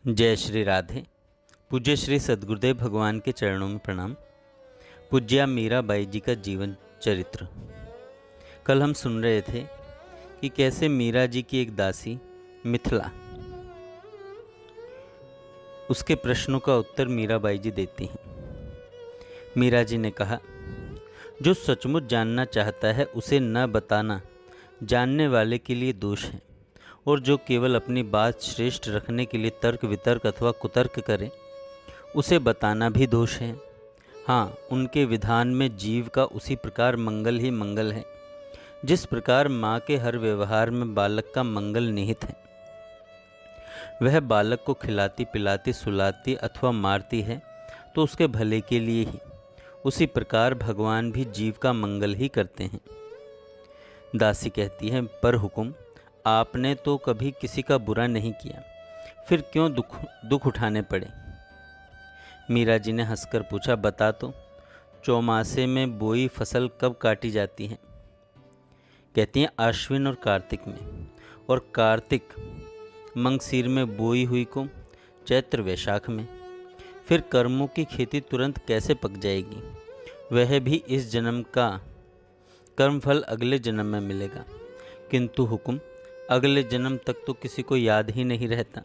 जय श्री राधे। पूज्य श्री सद्गुरुदेव भगवान के चरणों में प्रणाम। पूज्या मीराबाई जी का जीवन चरित्र। कल हम सुन रहे थे कि कैसे मीरा जी की एक दासी मिथिला, उसके प्रश्नों का उत्तर मीराबाई जी देती हैं। मीरा जी ने कहा, जो सचमुच जानना चाहता है उसे न बताना जानने वाले के लिए दोष है, और जो केवल अपनी बात श्रेष्ठ रखने के लिए तर्क वितर्क अथवा कुतर्क करे उसे बताना भी दोष है। हाँ, उनके विधान में जीव का उसी प्रकार मंगल ही मंगल है जिस प्रकार माँ के हर व्यवहार में बालक का मंगल निहित है। वह बालक को खिलाती पिलाती सुलाती अथवा मारती है तो उसके भले के लिए ही। उसी प्रकार भगवान भी जीव का मंगल ही करते हैं। दासी कहती है, पर हुकुम, आपने तो कभी किसी का बुरा नहीं किया, फिर क्यों दुख उठाने पड़े। मीरा जी ने हंसकर पूछा, बता तो, चौमासे में बोई फसल कब काटी जाती है। कहती हैं, आश्विन और कार्तिक में, और कार्तिक मंगसीर में बोई हुई को चैत्र वैशाख में। फिर कर्मों की खेती तुरंत कैसे पक जाएगी। वह भी इस जन्म का कर्मफल अगले जन्म में मिलेगा, किंतु हुकुम, अगले जन्म तक तो किसी को याद ही नहीं रहता।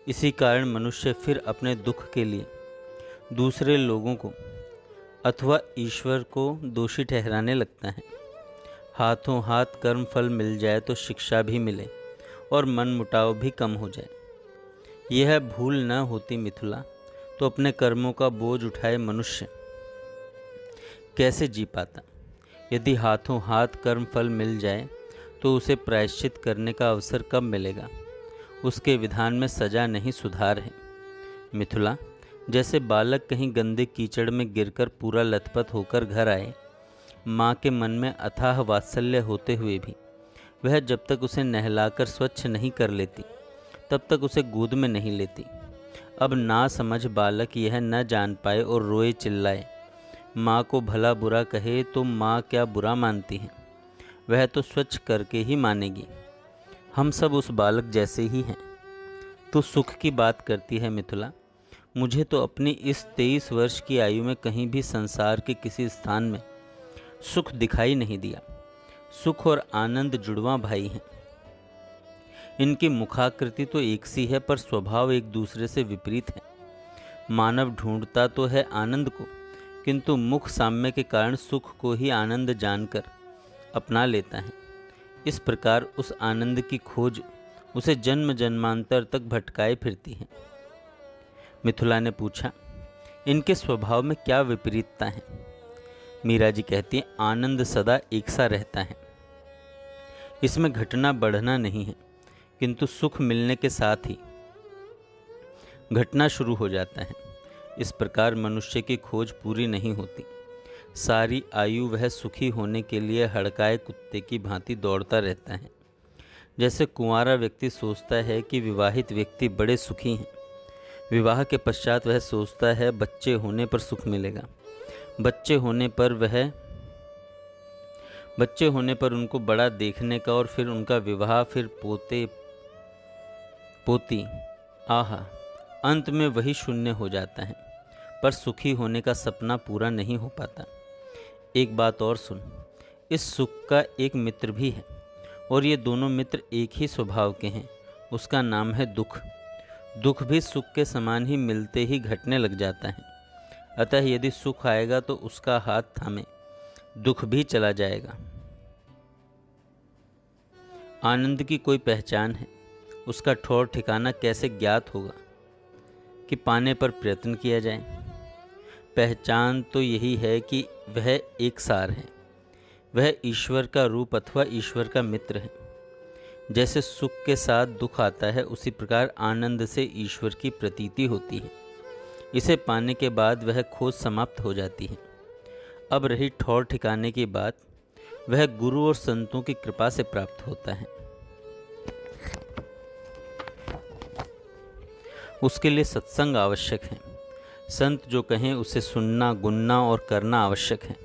इसी कारण मनुष्य फिर अपने दुख के लिए दूसरे लोगों को अथवा ईश्वर को दोषी ठहराने लगता है। हाथों हाथ कर्म फल मिल जाए तो शिक्षा भी मिले और मन मुटाव भी कम हो जाए। यह भूल न होती मिथिला तो अपने कर्मों का बोझ उठाए मनुष्य कैसे जी पाता। यदि हाथों हाथ कर्म फल मिल जाए तो उसे प्रायश्चित करने का अवसर कब मिलेगा। उसके विधान में सजा नहीं सुधार है। मिथिला, जैसे बालक कहीं गंदे कीचड़ में गिरकर पूरा लथपथ होकर घर आए, माँ के मन में अथाह वात्सल्य होते हुए भी वह जब तक उसे नहलाकर स्वच्छ नहीं कर लेती तब तक उसे गोद में नहीं लेती। अब ना समझ बालक यह न जान पाए और रोए चिल्लाए, माँ को भला बुरा कहे तो माँ क्या बुरा मानती है, वह तो स्वच्छ करके ही मानेगी। हम सब उस बालक जैसे ही हैं। तो सुख की बात करती है मिथिला, मुझे तो अपनी इस 23 वर्ष की आयु में कहीं भी संसार के किसी स्थान में सुख दिखाई नहीं दिया। सुख और आनंद जुड़वा भाई हैं। इनकी मुखाकृति तो एक सी है पर स्वभाव एक दूसरे से विपरीत है। मानव ढूंढता तो है आनंद को, किंतु मुख साम्य के कारण सुख को ही आनंद जानकर अपना लेता है। इस प्रकार उस आनंद की खोज उसे जन्म जन्मांतर तक भटकाए फिरती है। मिथिला ने पूछा, इनके स्वभाव में क्या विपरीतता है। मीरा जी कहती हैं, आनंद सदा एक सा रहता है, इसमें घटना बढ़ना नहीं है, किंतु सुख मिलने के साथ ही घटना शुरू हो जाता है। इस प्रकार मनुष्य की खोज पूरी नहीं होती। सारी आयु वह सुखी होने के लिए हड़काए कुत्ते की भांति दौड़ता रहता है। जैसे कुंवारा व्यक्ति सोचता है कि विवाहित व्यक्ति बड़े सुखी हैं, विवाह के पश्चात वह सोचता है बच्चे होने पर सुख मिलेगा। बच्चे होने पर उनको बड़ा देखने का और फिर उनका विवाह, फिर पोते पोती, आहा, अंत में वही शून्य हो जाता है। पर सुखी होने का सपना पूरा नहीं हो पाता। एक बात और सुन, इस सुख का एक मित्र भी है, और ये दोनों मित्र एक ही स्वभाव के हैं। उसका नाम है दुख। दुख भी सुख के समान ही मिलते ही घटने लग जाता है। अतः यदि सुख आएगा तो उसका हाथ थामे दुख भी चला जाएगा। आनंद की कोई पहचान है, उसका ठौर ठिकाना कैसे ज्ञात होगा कि पाने पर प्रयत्न किया जाए। पहचान तो यही है कि वह एक सार है, वह ईश्वर का रूप अथवा ईश्वर का मित्र है। जैसे सुख के साथ दुख आता है, उसी प्रकार आनंद से ईश्वर की प्रतीति होती है। इसे पाने के बाद वह खोज समाप्त हो जाती है। अब रही ठौर ठिकाने की बात, वह गुरु और संतों की कृपा से प्राप्त होता है। उसके लिए सत्संग आवश्यक है। संत जो कहें उसे सुनना, गुनना और करना आवश्यक है।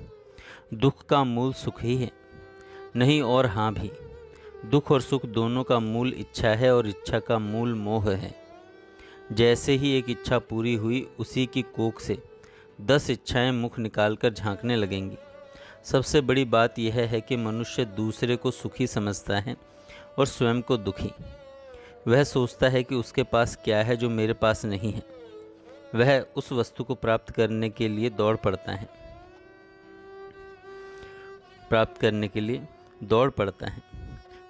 दुख का मूल सुख ही है, नहीं और हाँ भी। दुख और सुख दोनों का मूल इच्छा है और इच्छा का मूल मोह है। जैसे ही एक इच्छा पूरी हुई, उसी की कोख से 10 इच्छाएं मुख निकालकर झांकने लगेंगी। सबसे बड़ी बात यह है कि मनुष्य दूसरे को सुखी समझता है और स्वयं को दुखी। वह सोचता है कि उसके पास क्या है जो मेरे पास नहीं है। वह उस वस्तु को प्राप्त करने के लिए दौड़ पड़ता है।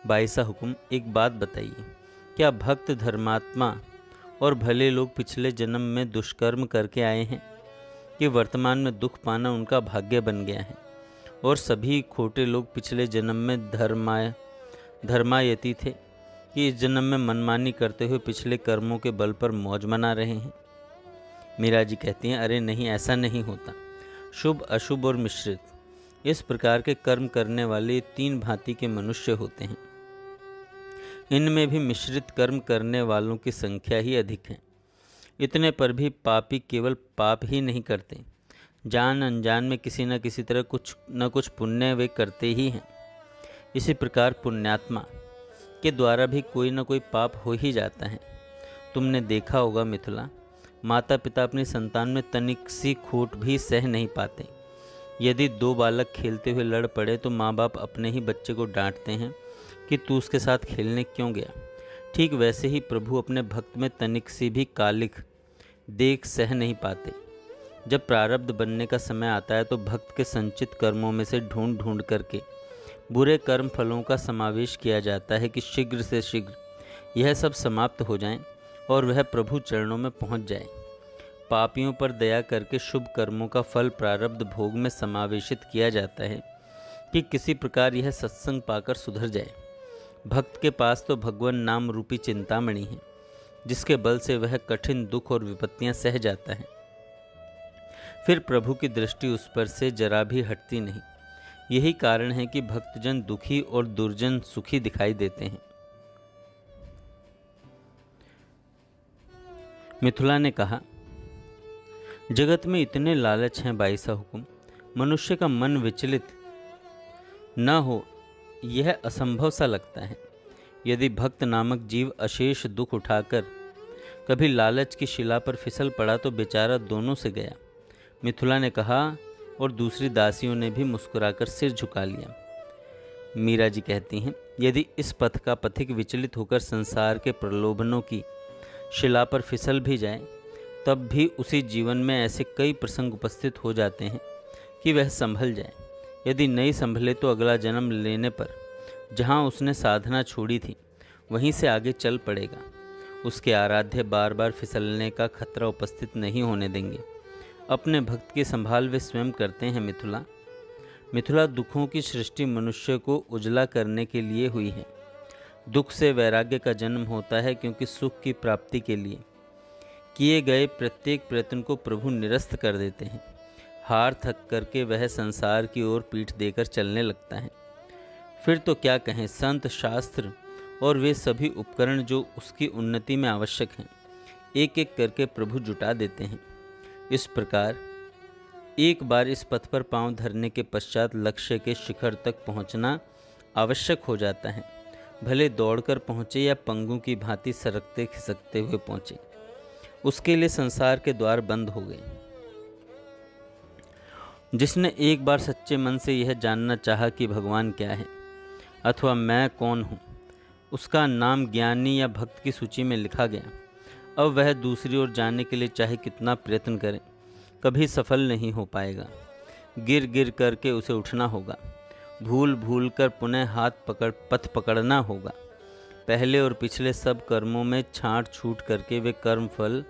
बाईसा हुक्म, एक बात बताइए, क्या भक्त धर्मात्मा और भले लोग पिछले जन्म में दुष्कर्म करके आए हैं कि वर्तमान में दुख पाना उनका भाग्य बन गया है, और सभी खोटे लोग पिछले जन्म में धर्मायती थे कि इस जन्म में मनमानी करते हुए पिछले कर्मों के बल पर मौज मना रहे हैं? मीरा जी कहती हैं, अरे नहीं, ऐसा नहीं होता। शुभ, अशुभ और मिश्रित, इस प्रकार के कर्म करने वाले 3 भांति के मनुष्य होते हैं। इनमें भी मिश्रित कर्म करने वालों की संख्या ही अधिक है। इतने पर भी पापी केवल पाप ही नहीं करते, जान अनजान में किसी न किसी तरह कुछ न कुछ पुण्य वे करते ही हैं। इसी प्रकार पुण्यात्मा के द्वारा भी कोई न कोई पाप हो ही जाता है। तुमने देखा होगा मिथिला, माता पिता अपनी संतान में तनिक सी खोट भी सह नहीं पाते। यदि 2 बालक खेलते हुए लड़ पड़े तो माँ बाप अपने ही बच्चे को डांटते हैं कि तू उसके साथ खेलने क्यों गया। ठीक वैसे ही प्रभु अपने भक्त में तनिक सी भी कालिख देख सह नहीं पाते। जब प्रारब्ध बनने का समय आता है तो भक्त के संचित कर्मों में से ढूंढ ढूंढ करके बुरे कर्म फलों का समावेश किया जाता है कि शीघ्र से शीघ्र यह सब समाप्त हो जाएं और वह प्रभु चरणों में पहुंच जाए। पापियों पर दया करके शुभ कर्मों का फल प्रारब्ध भोग में समावेशित किया जाता है कि किसी प्रकार यह सत्संग पाकर सुधर जाए। भक्त के पास तो भगवान नाम रूपी चिंतामणि है, जिसके बल से वह कठिन दुख और विपत्तियां सह जाता है। फिर प्रभु की दृष्टि उस पर से जरा भी हटती नहीं। यही कारण है कि भक्तजन दुखी और दुर्जन सुखी दिखाई देते हैं। मिथिला ने कहा, जगत में इतने लालच हैं बाईसा हुकुम, मनुष्य का मन विचलित न हो यह असंभव सा लगता है। यदि भक्त नामक जीव अशेष दुख उठाकर कभी लालच की शिला पर फिसल पड़ा तो बेचारा दोनों से गया। मिथिला ने कहा, और दूसरी दासियों ने भी मुस्कुराकर सिर झुका लिया। मीरा जी कहती हैं, यदि इस पथ का पथिक विचलित होकर संसार के प्रलोभनों की शिला पर फिसल भी जाए, तब भी उसी जीवन में ऐसे कई प्रसंग उपस्थित हो जाते हैं कि वह संभल जाए। यदि नहीं संभले तो अगला जन्म लेने पर जहाँ उसने साधना छोड़ी थी वहीं से आगे चल पड़ेगा। उसके आराध्य बार बार फिसलने का खतरा उपस्थित नहीं होने देंगे। अपने भक्त की संभाल वे स्वयं करते हैं। मिथिला, दुखों की सृष्टि मनुष्य को उजला करने के लिए हुई है। दुख से वैराग्य का जन्म होता है, क्योंकि सुख की प्राप्ति के लिए किए गए प्रत्येक प्रयत्न को प्रभु निरस्त कर देते हैं। हार थक करके वह संसार की ओर पीठ देकर चलने लगता है। फिर तो क्या कहें, संत, शास्त्र और वे सभी उपकरण जो उसकी उन्नति में आवश्यक हैं, एक एक करके प्रभु जुटा देते हैं। इस प्रकार एक बार इस पथ पर पांव धरने के पश्चात लक्ष्य के शिखर तक पहुंचना आवश्यक हो जाता है। भले दौड़कर पहुंचे या पंगु की भांति सरकते खिसकते हुए पहुंचे, उसके लिए संसार के द्वार बंद हो गए। जिसने एक बार सच्चे मन से यह जानना चाहा कि भगवान क्या है अथवा मैं कौन हूँ, उसका नाम ज्ञानी या भक्त की सूची में लिखा गया। अब वह दूसरी ओर जाने के लिए चाहे कितना प्रयत्न करे, कभी सफल नहीं हो पाएगा। गिर गिर करके उसे उठना होगा, भूल भूल कर पुनः पथ पकड़ना होगा। पहले और पिछले सब कर्मों में छांट छूट करके वे कर्म फल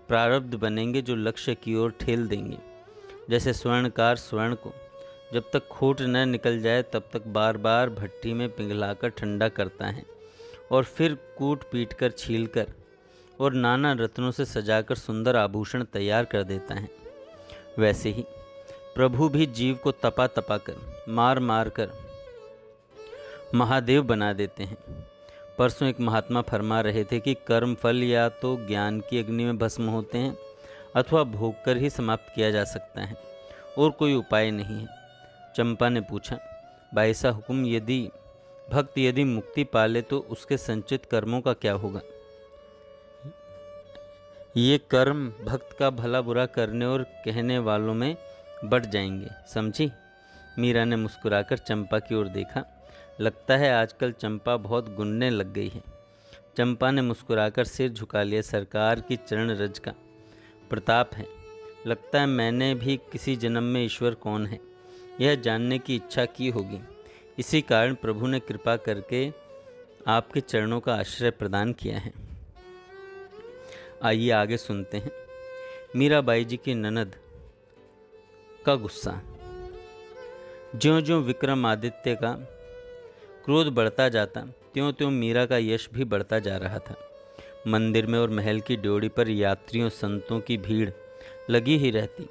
प्रारब्ध बनेंगे जो लक्ष्य की ओर ठेल देंगे। जैसे स्वर्णकार स्वर्ण को जब तक खोट न निकल जाए तब तक बार बार भट्टी में पिघलाकर ठंडा करता है और फिर कूट पीट कर छील कर और नाना रत्नों से सजाकर सुंदर आभूषण तैयार कर देता है, वैसे ही प्रभु भी जीव को तपा तपा कर मार मार कर महादेव बना देते हैं। परसों एक महात्मा फरमा रहे थे कि कर्म फल या तो ज्ञान की अग्नि में भस्म होते हैं अथवा भोग कर ही समाप्त किया जा सकता है, और कोई उपाय नहीं है। चंपा ने पूछा, बाईसा हुकुम, यदि मुक्ति पाले तो उसके संचित कर्मों का क्या होगा? ये कर्म भक्त का भला बुरा करने और कहने वालों में बढ़ जाएंगे, समझी? मीरा ने मुस्कुराकर चंपा की ओर देखा। लगता है आजकल चंपा बहुत गुनने लग गई है। चंपा ने मुस्कुराकर सिर झुका लिया। सरकार की चरण रज का प्रताप है। लगता है मैंने भी किसी जन्म में ईश्वर कौन है यह जानने की इच्छा की होगी। इसी कारण प्रभु ने कृपा करके आपके चरणों का आश्रय प्रदान किया है। आइए आगे सुनते हैं। मीराबाई जी की ननद का गुस्सा। ज्यों-ज्यों विक्रमादित्य का क्रोध बढ़ता जाता त्यों-त्यों मीरा का यश भी बढ़ता जा रहा था। मंदिर में और महल की ड्योढ़ी पर यात्रियों संतों की भीड़ लगी ही रहती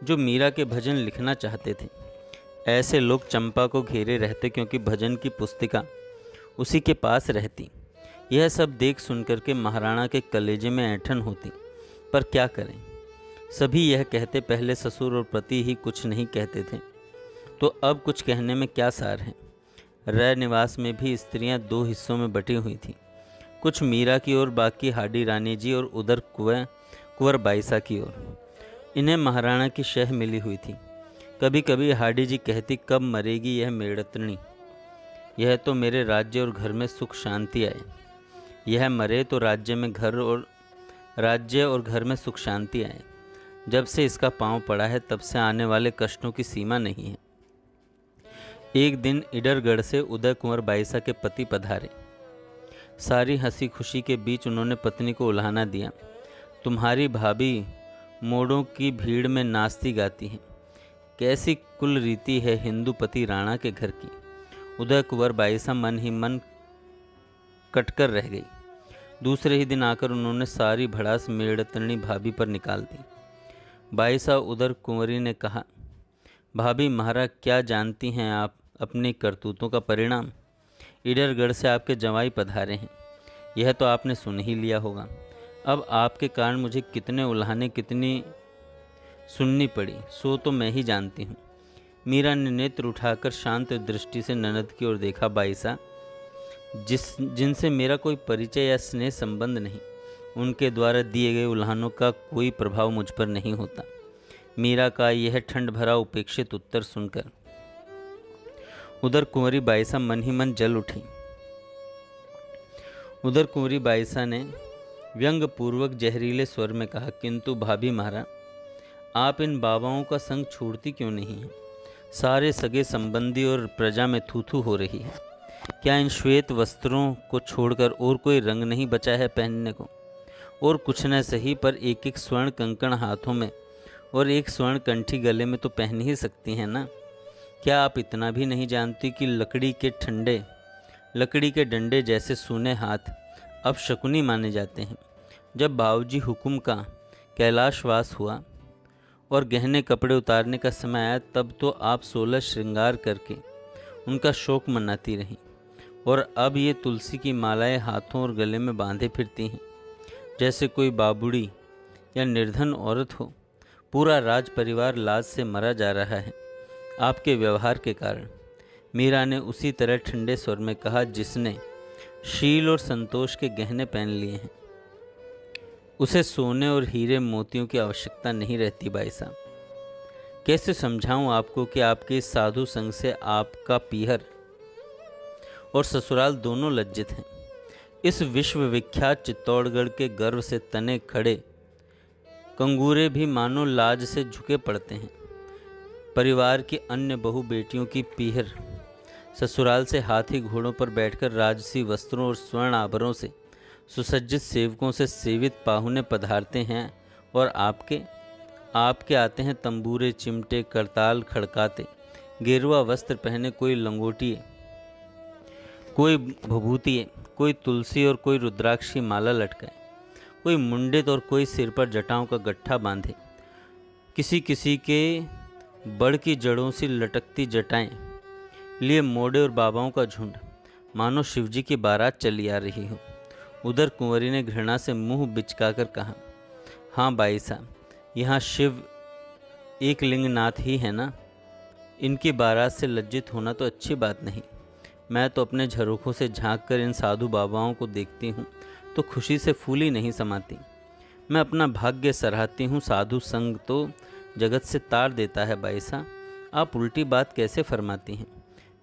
जो मीरा के भजन लिखना चाहते थे। ऐसे लोग चंपा को घेरे रहते क्योंकि भजन की पुस्तिका उसी के पास रहती। यह सब देख सुनकर के महाराणा के कलेजे में ऐंठन होती, पर क्या करें, सभी यह कहते पहले ससुर और पति ही कुछ नहीं कहते थे, तो अब कुछ कहने में क्या सार है। रह निवास में भी स्त्रियां दो हिस्सों में बटी हुई थीं, कुछ मीरा की ओर, बाकी हाडी रानी जी और उधर कुंवर बाईसा की ओर। इन्हें महाराणा की शह मिली हुई थी। कभी कभी हाडी जी कहती, कब मरेगी यह मेड़तनी, यह तो मेरे राज्य और घर में सुख शांति आए। यह मरे तो राज्य और घर में सुख शांति आए। जब से इसका पांव पड़ा है तब से आने वाले कष्टों की सीमा नहीं है। एक दिन इडरगढ़ से उदय कुंवर बाईसा के पति पधारे। सारी हंसी खुशी के बीच उन्होंने पत्नी को उल्हाना दिया। तुम्हारी भाभी मोड़ों की भीड़ में नाचती गाती है। कैसी कुल रीति है हिंदू पति राणा के घर की। उदय कुंवर बाईसा मन ही मन कटकर रह गई। दूसरे ही दिन आकर उन्होंने सारी भड़ास मेड़तनी भाभी पर निकाल दी। बाईसा उधर कुंवरी ने कहा, भाभी महाराज क्या जानती हैं आप अपनी करतूतों का परिणाम। इडरगढ़ से आपके जवाई पधारे हैं, यह तो आपने सुन ही लिया होगा। अब आपके कारण मुझे कितने उल्हाने कितनी सुननी पड़ी सो तो मैं ही जानती हूँ। मीरा ने नेत्र उठाकर शांत दृष्टि से ननद की ओर देखा। बाईसा जिनसे मेरा कोई परिचय या स्नेह संबंध नहीं, उनके द्वारा दिए गए उल्हानों का कोई प्रभाव मुझ पर नहीं होता। मीरा का यह ठंड भरा उपेक्षित उत्तर सुनकर उधर कुंवरी बाईसा मन ही मन जल उठी। उधर कुंवरी बाईसा ने व्यंग पूर्वक जहरीले स्वर में कहा, किंतु भाभी महाराज आप इन बाबाओं का संग छोड़ती क्यों नहीं है। सारे सगे संबंधी और प्रजा में थू थू हो रही है। क्या इन श्वेत वस्त्रों को छोड़कर और कोई रंग नहीं बचा है पहनने को। और कुछ न सही पर एक एक स्वर्ण कंकण हाथों में और एक स्वर्ण कंठी गले में तो पहन ही सकती हैं ना। क्या आप इतना भी नहीं जानती कि लकड़ी के डंडे जैसे सूने हाथ अब शकुनी माने जाते हैं। जब बाबूजी हुकुम का कैलाशवास हुआ और गहने कपड़े उतारने का समय आया तब तो आप 16 श्रृंगार करके उनका शोक मनाती रहीं, और अब ये तुलसी की मालाएं हाथों और गले में बांधे फिरती हैं जैसे कोई बाबूड़ी या निर्धन औरत हो। पूरा राज परिवार लाज से मरा जा रहा है आपके व्यवहार के कारण। मीरा ने उसी तरह ठंडे स्वर में कहा, जिसने शील और संतोष के गहने पहन लिए हैं उसे सोने और हीरे मोतियों की आवश्यकता नहीं रहती। भाई साहब कैसे समझाऊं आपको कि आपके इस साधु संग से आपका पीहर और ससुराल दोनों लज्जित हैं। इस विश्वविख्यात चित्तौड़गढ़ के गर्व से तने खड़े कंगूरे भी मानो लाज से झुके पड़ते हैं। परिवार की अन्य बहु बेटियों की पीहर ससुराल से हाथी घोड़ों पर बैठकर राजसी वस्त्रों और स्वर्ण आभरणों से सुसज्जित सेवकों से सेवित पाहुने पधारते हैं, और आपके आते हैं तंबूरे चिमटे करताल खड़काते, गेरुआ वस्त्र पहने, कोई लंगोटिए, कोई भभूतिए, कोई तुलसी और कोई रुद्राक्ष की माला लटकाए, कोई मुंडित और कोई सिर पर जटाओं का गट्ठा बांधे, किसी के बड़ की जड़ों से लटकती जटाएं लिए मोड़े और बाबाओं का झुंड, मानो शिवजी की बारात चली आ रही हो। उधर कुंवरी ने घृणा से मुंह बिचकाकर कहा, हाँ बाई साहब, यहाँ शिव एक लिंगनाथ ही है ना। इनकी बारात से लज्जित होना तो अच्छी बात नहीं। मैं तो अपने झरोखों से झांक कर इन साधु बाबाओं को देखती हूँ तो खुशी से फूली नहीं समाती। मैं अपना भाग्य सराहती हूँ, साधु संग तो जगत से तार देता है बाईसा, आप उल्टी बात कैसे फरमाती हैं।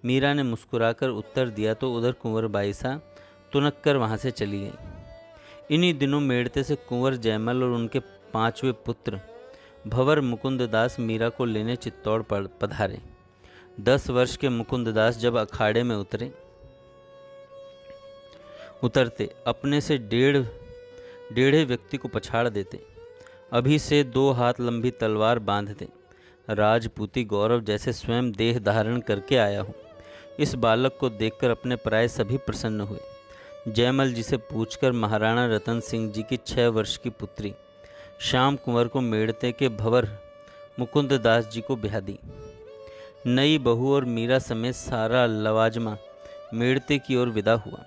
मीरा ने मुस्कुराकर उत्तर दिया तो उधर कुंवर बाईसा तुनक कर वहाँ से चली गई। इन्हीं दिनों मेड़ते से कुंवर जयमल और उनके 5वें पुत्र भंवर मुकुंददास मीरा को लेने चित्तौड़ पधारे। 10 वर्ष के मुकुंददास जब अखाड़े में उतरते अपने से डेढ़े व्यक्ति को पछाड़ देते, अभी से 2 हाथ लंबी तलवार बांधते। राजपूती गौरव जैसे स्वयं देह धारण करके आया हो। इस बालक को देखकर अपने पराये सभी प्रसन्न हुए। जयमल जी से पूछकर महाराणा रतन सिंह जी की 6 वर्ष की पुत्री श्याम कुंवर को मेड़ते के भंवर मुकुंददास जी को ब्याह दी। नई बहू और मीरा समेत सारा लवाजमा मेड़ते की ओर विदा हुआ।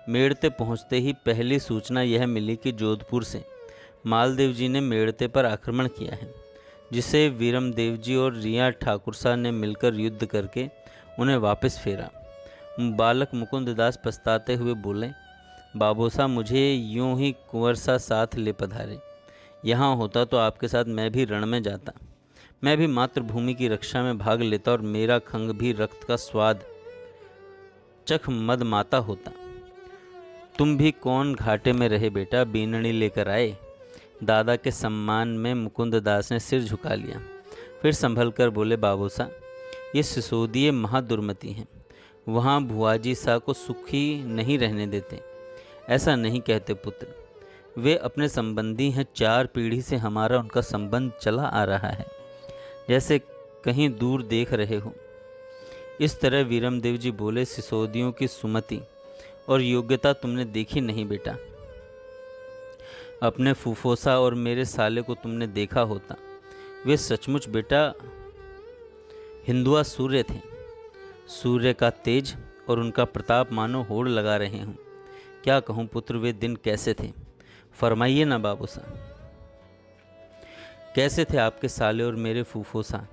मेड़ते पहुंचते ही पहली सूचना यह मिली कि जोधपुर से मालदेव जी ने मेड़ते पर आक्रमण किया है, जिसे वीरमदेव जी और रिया ठाकुरसा ने मिलकर युद्ध करके उन्हें वापस फेरा। बालक मुकुंददास पछताते हुए बोले, बाबोसा मुझे यूं ही कुंवर सा साथ ले पधारे। यहाँ होता तो आपके साथ मैं भी रण में जाता, मैं भी मातृभूमि की रक्षा में भाग लेता और मेरा खंग भी रक्त का स्वाद चख मद माता होता। तुम भी कौन घाटे में रहे बेटा, बीननी लेकर आए। दादा के सम्मान में मुकुंददास ने सिर झुका लिया, फिर संभल कर बोले, बाबूसा ये सिसोदिये महादुर्मति हैं, वहाँ भुआजी सा को सुखी नहीं रहने देते। ऐसा नहीं कहते पुत्र, वे अपने संबंधी हैं, 4 पीढ़ी से हमारा उनका संबंध चला आ रहा है, जैसे कहीं दूर देख रहे हो। इस तरह वीरमदेव जी बोले, सिसोदियों की सुमति और योग्यता तुमने देखी नहीं बेटा। अपने फूफोसा और मेरे साले को तुमने देखा होता, वे सचमुच बेटा हिंदुआ सूर्य थे। सूर्य का तेज और उनका प्रताप मानो होड़ लगा रहे हों। क्या कहूँ पुत्र, वे दिन कैसे थे, फरमाइए ना बाबूसा। कैसे थे आपके साले और मेरे फूफोसा,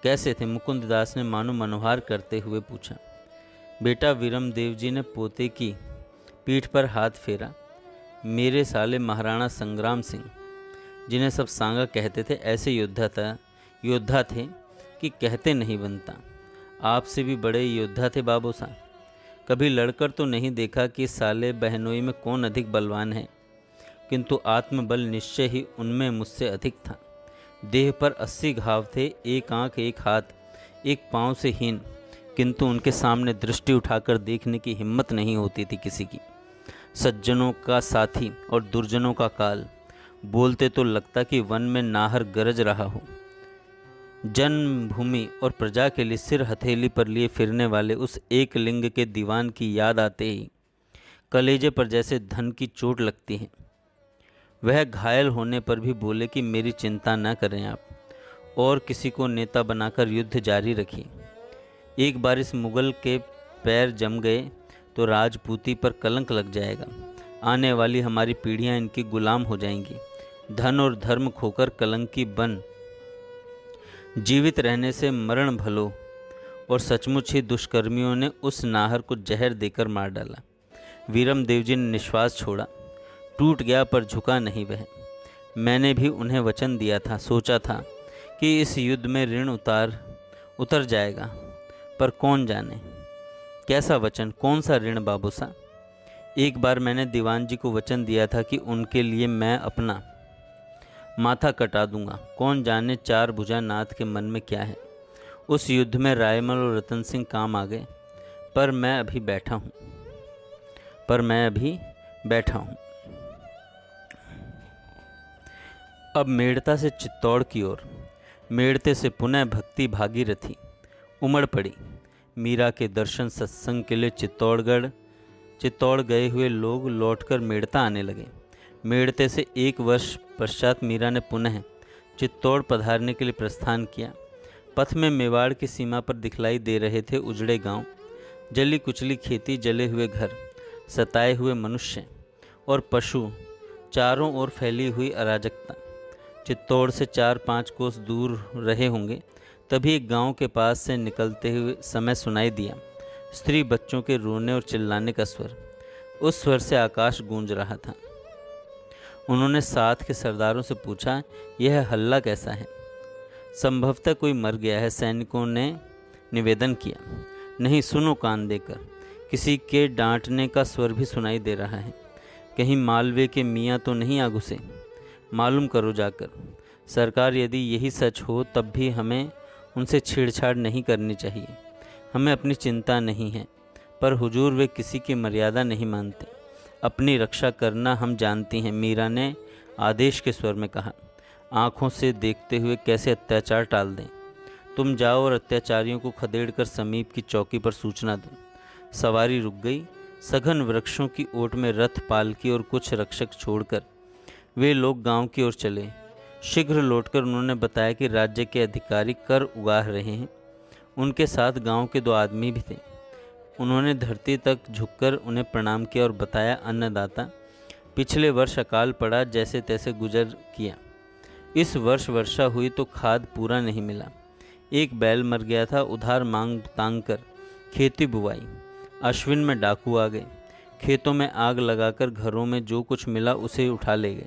कैसे थे? मुकुंददास ने मानो मनोहार करते हुए पूछा। बेटा, वीरमदेव जी ने पोते की पीठ पर हाथ फेरा। मेरे साले महाराणा संग्राम सिंह, जिन्हें सब सांगा कहते थे, ऐसे योद्धा थे कि कहते नहीं बनता। आपसे भी बड़े योद्धा थे बाबूसा। कभी लड़कर तो नहीं देखा कि साले बहनोई में कौन अधिक बलवान है, किंतु आत्मबल निश्चय ही उनमें मुझसे अधिक था। देह पर 80 घाव थे, एक आंख, एक हाथ, एक पांव से हीन, किंतु उनके सामने दृष्टि उठाकर देखने की हिम्मत नहीं होती थी किसी की। सज्जनों का साथी और दुर्जनों का काल, बोलते तो लगता कि वन में नाहर गरज रहा हो। जन्मभूमि और प्रजा के लिए सिर हथेली पर लिए फिरने वाले उस एक लिंग के दीवान की याद आते ही कलेजे पर जैसे धन की चोट लगती है। वह घायल होने पर भी बोले कि मेरी चिंता न करें आप, और किसी को नेता बनाकर युद्ध जारी रखिए। एक बार इस मुगल के पैर जम गए तो राजपूती पर कलंक लग जाएगा। आने वाली हमारी पीढ़ियां इनकी गुलाम हो जाएंगी। धन और धर्म खोकर कलंकी बन जीवित रहने से मरण भलो। और सचमुच ही दुष्कर्मियों ने उस नाहर को जहर देकर मार डाला। वीरमदेव जी ने निश्वास छोड़ा। टूट गया पर झुका नहीं वह। मैंने भी उन्हें वचन दिया था, सोचा था कि इस युद्ध में ऋण उतर जाएगा, पर कौन जाने कैसा वचन, कौन सा ऋण बाबूसा। एक बार मैंने दीवान जी को वचन दिया था कि उनके लिए मैं अपना माथा कटा दूंगा। कौन जाने 4 भुजा नाथ के मन में क्या है। उस युद्ध में रायमल और रतन सिंह काम आ गए, पर मैं अभी बैठा हूँ। अब मेड़ता से चित्तौड़ की ओर, मेड़ते से पुनः भक्ति भागीरथी उमड़ पड़ी। मीरा के दर्शन सत्संग के लिए चित्तौड़ गए हुए लोग लौटकर मेड़ता आने लगे। मेड़ते से 1 वर्ष पश्चात मीरा ने पुनः चित्तौड़ पधारने के लिए प्रस्थान किया। पथ में मेवाड़ की सीमा पर दिखलाई दे रहे थे उजड़े गांव, जली कुचली खेती, जले हुए घर, सताए हुए मनुष्य और पशु, चारों ओर फैली हुई अराजकता। चित्तौड़ से 4-5 कोस दूर रहे होंगे, तभी एक गांव के पास से निकलते हुए समय सुनाई दिया स्त्री बच्चों के रोने और चिल्लाने का स्वर। उस स्वर से आकाश गूंज रहा था उन्होंने साथ के सरदारों से पूछा, यह हल्ला कैसा है? संभवतः कोई मर गया है, सैनिकों ने निवेदन किया। नहीं, सुनो कान देकर, किसी के डांटने का स्वर भी सुनाई दे रहा है। कहीं मालवे के मियाँ तो नहीं आ घुसे? मालूम करो जाकर। सरकार, यदि यही सच हो तब भी हमें उनसे छेड़छाड़ नहीं करनी चाहिए। हमें अपनी चिंता नहीं है, पर हुजूर वे किसी की मर्यादा नहीं मानते। अपनी रक्षा करना हम जानती हैं, मीरा ने आदेश के स्वर में कहा। आँखों से देखते हुए कैसे अत्याचार टाल दें। तुम जाओ और अत्याचारियों को खदेड़ कर समीप की चौकी पर सूचना दो। सवारी रुक गई। सघन वृक्षों की ओट में रथ, पालकी और कुछ रक्षक छोड़कर वे लोग गांव की ओर चले। शीघ्र लौटकर उन्होंने बताया कि राज्य के अधिकारी कर उगा रहे हैं। उनके साथ गांव के 2 आदमी भी थे। उन्होंने धरती तक झुककर उन्हें प्रणाम किया और बताया, अन्नदाता, पिछले वर्ष अकाल पड़ा, जैसे तैसे गुजर किया। इस वर्ष वर्षा हुई तो खाद पूरा नहीं मिला। एक बैल मर गया था, उधार मांग तांग कर खेती बुवाई। अश्विन में डाकू आ गए। खेतों में आग लगाकर घरों में जो कुछ मिला उसे उठा ले गए।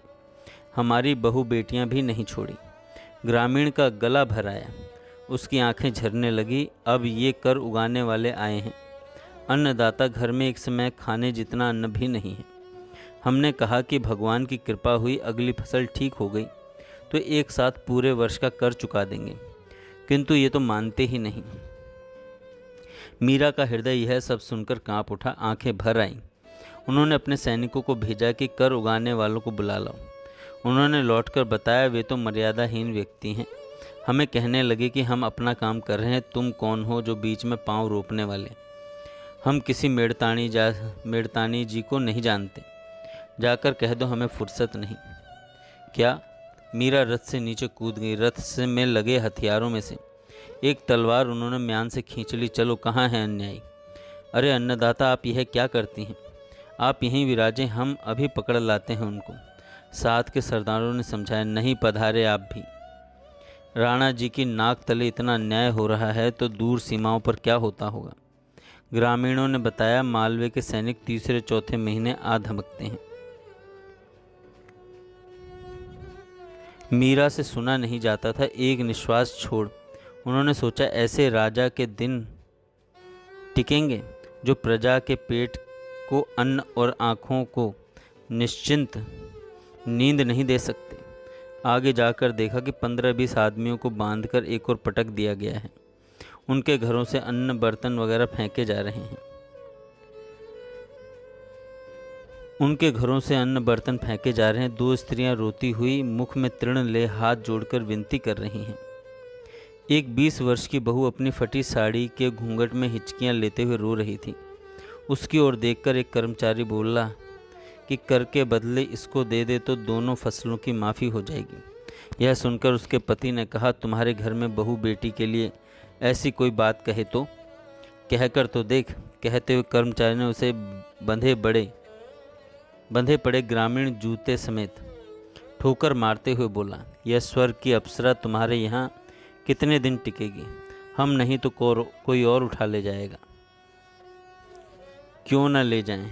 हमारी बहू बेटियां भी नहीं छोड़ी। ग्रामीण का गला भर आया, उसकी आंखें झरने लगी। अब ये कर उगाने वाले आए हैं। अन्नदाता, घर में एक समय खाने जितना अन्न भी नहीं है। हमने कहा कि भगवान की कृपा हुई, अगली फसल ठीक हो गई तो एक साथ पूरे वर्ष का कर चुका देंगे, किंतु ये तो मानते ही नहीं। मीरा का हृदय यह सब सुनकर कांप उठा, आंखें भर आईं। उन्होंने अपने सैनिकों को भेजा कि कर उगाने वालों को बुला लाओ। उन्होंने लौटकर बताया, वे तो मर्यादाहीन व्यक्ति हैं। हमें कहने लगे कि हम अपना काम कर रहे हैं, तुम कौन हो जो बीच में पांव रोपने वाले? हम किसी मेड़तानी जी को नहीं जानते। जाकर कह दो हमें फुर्सत नहीं। क्या? मीरा रथ से नीचे कूद गई। रथ से में लगे हथियारों में से एक तलवार उन्होंने म्यान से खींच ली। चलो, कहाँ है अन्यायी? अरे अन्नदाता, आप यह क्या करती हैं? आप यहीं विराजें, हम अभी पकड़ लाते हैं उनको। साथ के सरदारों ने समझाया, नहीं, पधारे आप भी। राणा जी की नाक तले इतना अन्याय हो रहा है तो दूर सीमाओं पर क्या होता होगा। ग्रामीणों ने बताया, मालवे के सैनिक 3-4 महीने आ धमकते हैं। मीरा से सुना नहीं जाता था। एक निश्वास छोड़ उन्होंने सोचा, ऐसे राजा के दिन टिकेंगे जो प्रजा के पेट को अन्न और आँखों को निश्चिंत नींद नहीं दे सकते। आगे जाकर देखा कि 15-20 आदमियों को बांधकर एक और पटक दिया गया है। उनके घरों से अन्न बर्तन वगैरह फेंके जा रहे हैं। दो स्त्रियां रोती हुई मुख में तृण ले हाथ जोड़कर विनती कर रही हैं। एक 20 वर्ष की बहू अपनी फटी साड़ी के घूंघट में हिचकियां लेते हुए रो रही थी। उसकी ओर देखकर एक कर्मचारी बोला कि कर के बदले इसको दे दे तो दोनों फसलों की माफ़ी हो जाएगी। यह सुनकर उसके पति ने कहा, तुम्हारे घर में बहू बेटी के लिए ऐसी कोई बात कहे तो कहकर तो देख। कहते हुए कर्मचारी ने उसे बंधे पड़े ग्रामीण जूते समेत ठोकर मारते हुए बोला, यह स्वर्ग की अप्सरा तुम्हारे यहाँ कितने दिन टिकेगी? हम नहीं तो कोई और उठा ले जाएगा। क्यों न ले जाएं?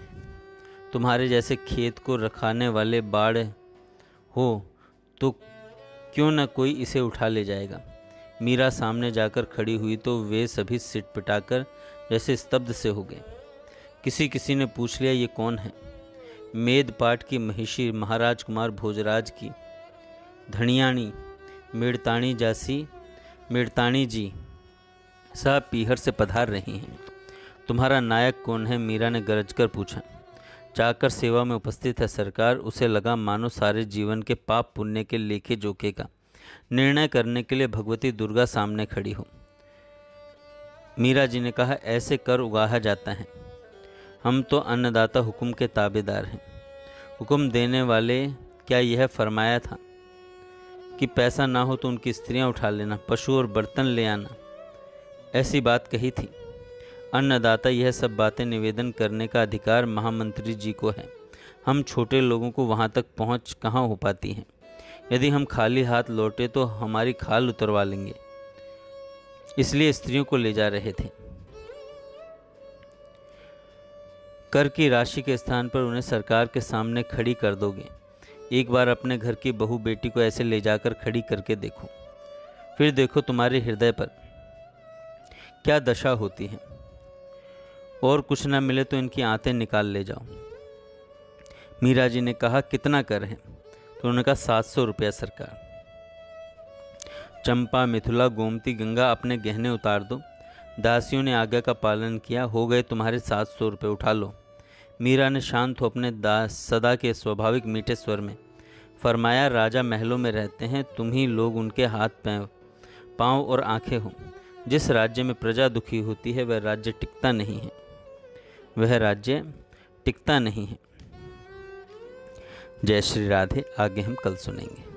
तुम्हारे जैसे खेत को रखाने वाले बाड़ हो तो क्यों न कोई इसे उठा ले जाएगा। मीरा सामने जाकर खड़ी हुई तो वे सभी सिटपिटाकर जैसे स्तब्ध से हो गए। किसी ने पूछ लिया, ये कौन है? मेदपाट की महिषी महाराज कुमार भोजराज की धनियाणी मेड़तानी जी साहब पीहर से पधार रही हैं। तुम्हारा नायक कौन है? मीरा ने गरज कर पूछा। चाकर सेवा में उपस्थित है सरकार। उसे लगा मानो सारे जीवन के पाप पुण्य के लेखे जोखे का निर्णय करने के लिए भगवती दुर्गा सामने खड़ी हो। मीरा जी ने कहा, ऐसे कर उगाहा जाता है। हम तो अन्नदाता हुक्म के ताबेदार हैं। हुक्म देने वाले क्या यह फरमाया था कि पैसा ना हो तो उनकी स्त्रियां उठा लेना, पशु और बर्तन ले आना? ऐसी बात कही थी। अन्नदाता, यह सब बातें निवेदन करने का अधिकार महामंत्री जी को है। हम छोटे लोगों को वहाँ तक पहुँच कहाँ हो पाती है। यदि हम खाली हाथ लौटे तो हमारी खाल उतरवा लेंगे, इसलिए स्त्रियों को ले जा रहे थे। कर की राशि के स्थान पर उन्हें सरकार के सामने खड़ी कर दोगे। एक बार अपने घर की बहू बेटी को ऐसे ले जाकर खड़ी करके देखो, फिर देखो तुम्हारे हृदय पर क्या दशा होती है। और कुछ ना मिले तो इनकी आंतें निकाल ले जाओ। मीरा जी ने कहा, कितना कर है? तो उन्होंने कहा, 700 रुपया सरकार। चंपा, मिथिला, गोमती, गंगा, अपने गहने उतार दो। दासियों ने आज्ञा का पालन किया। हो गए तुम्हारे 700 रुपये, उठा लो। मीरा ने शांत हो अपने सदा के स्वाभाविक मीठे स्वर में फरमाया, राजा महलों में रहते हैं, तुम ही लोग उनके हाथ पाँव और आंखें हो। जिस राज्य में प्रजा दुखी होती है वह राज्य टिकता नहीं है, वह राज्य टिकता नहीं है। जय श्री राधे। आगे हम कल सुनेंगे।